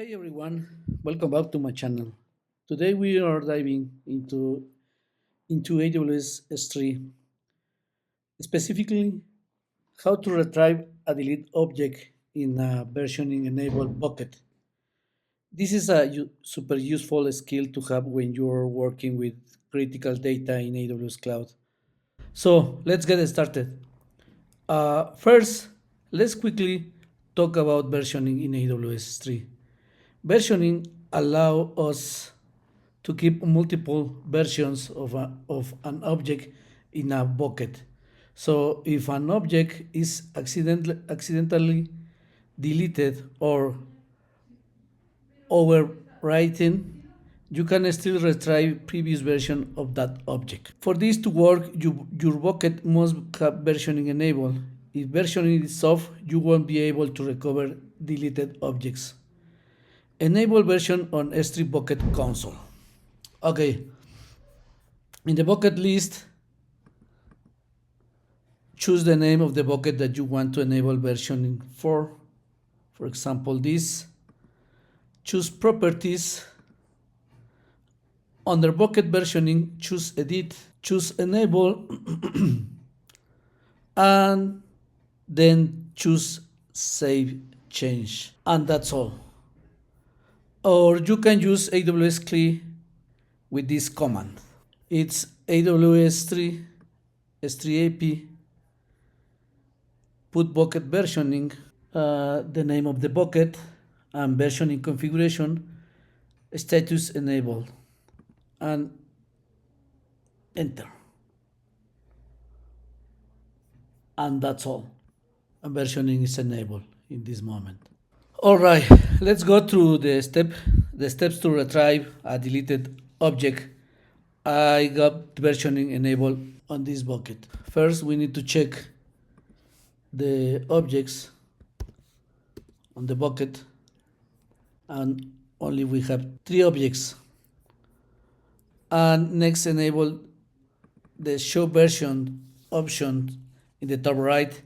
Hey everyone, welcome back to my channel. Today we are diving into AWS S3, specifically how to retrieve a delete object in a versioning enabled bucket. This is a super useful skill to have when you're working with critical data in AWS Cloud. So let's get started. First, let's quickly talk about versioning in AWS 3. Versioning allows us to keep multiple versions of an object in a bucket. So if an object is accidentally deleted or overwritten, you can still retrieve previous version of that object. For this to work, your bucket must have versioning enabled. If versioning is off, you won't be able to recover deleted objects. Enable version on S3 bucket console. Okay, in the bucket list, choose the name of the bucket that you want to enable versioning for. For example, this. Choose properties. Under bucket versioning, choose edit, choose enable, and then choose save change. And that's all. Or you can use AWS CLI with this command. It's AWS 3 S3 AP put bucket versioning, the name of the bucket, and versioning configuration, status enabled, and enter. And that's all. And versioning is enabled in this moment. All right, let's go through the steps to retrieve a deleted object. I got versioning enabled on this bucket. First, we need to check the objects on the bucket, and only we have 3 objects. And next, enable the show version option in the top right.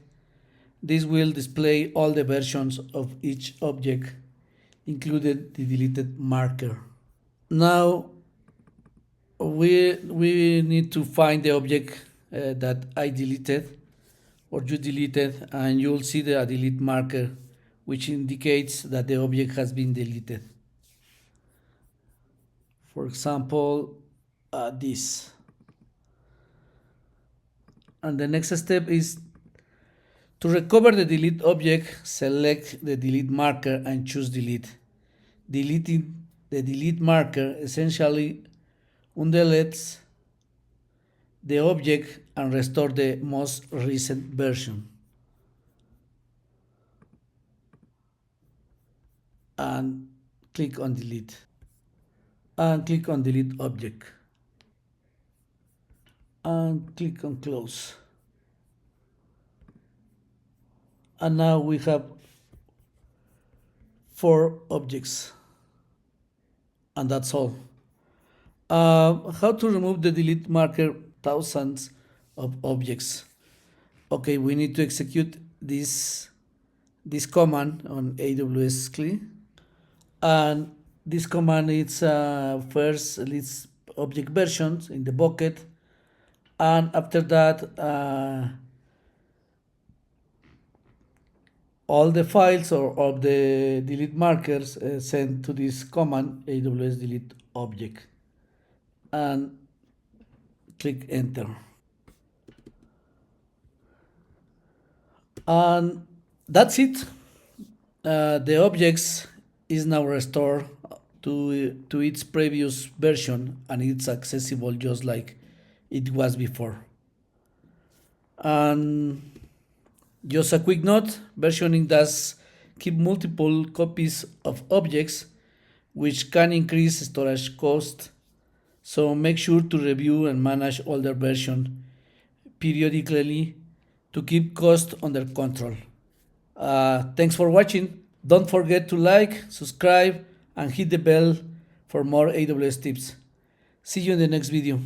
This will display all the versions of each object, including the deleted marker. Now we need to find the object that I deleted or you deleted, and you'll see the delete marker, which indicates that the object has been deleted. For example, this. And the next step is to recover the delete object, select the delete marker and choose delete. Deleting the delete marker essentially undeletes the object and restore the most recent version. And click on delete. And click on delete object. And click on close. And now we have 4 objects, and that's all. How to remove the delete marker thousands of objects? Okay, we need to execute this command on AWS CLI, and this command is first list object versions in the bucket, and after that all the files or of the delete markers sent to this command AWS delete object, and click enter. And that's it. The objects is now restored to its previous version, and it's accessible just like it was before. And just a quick note, versioning does keep multiple copies of objects, which can increase storage cost. So make sure to review and manage older version periodically to keep cost under control. Thanks for watching. Don't forget to like, subscribe, and hit the bell for more AWS tips. See you in the next video.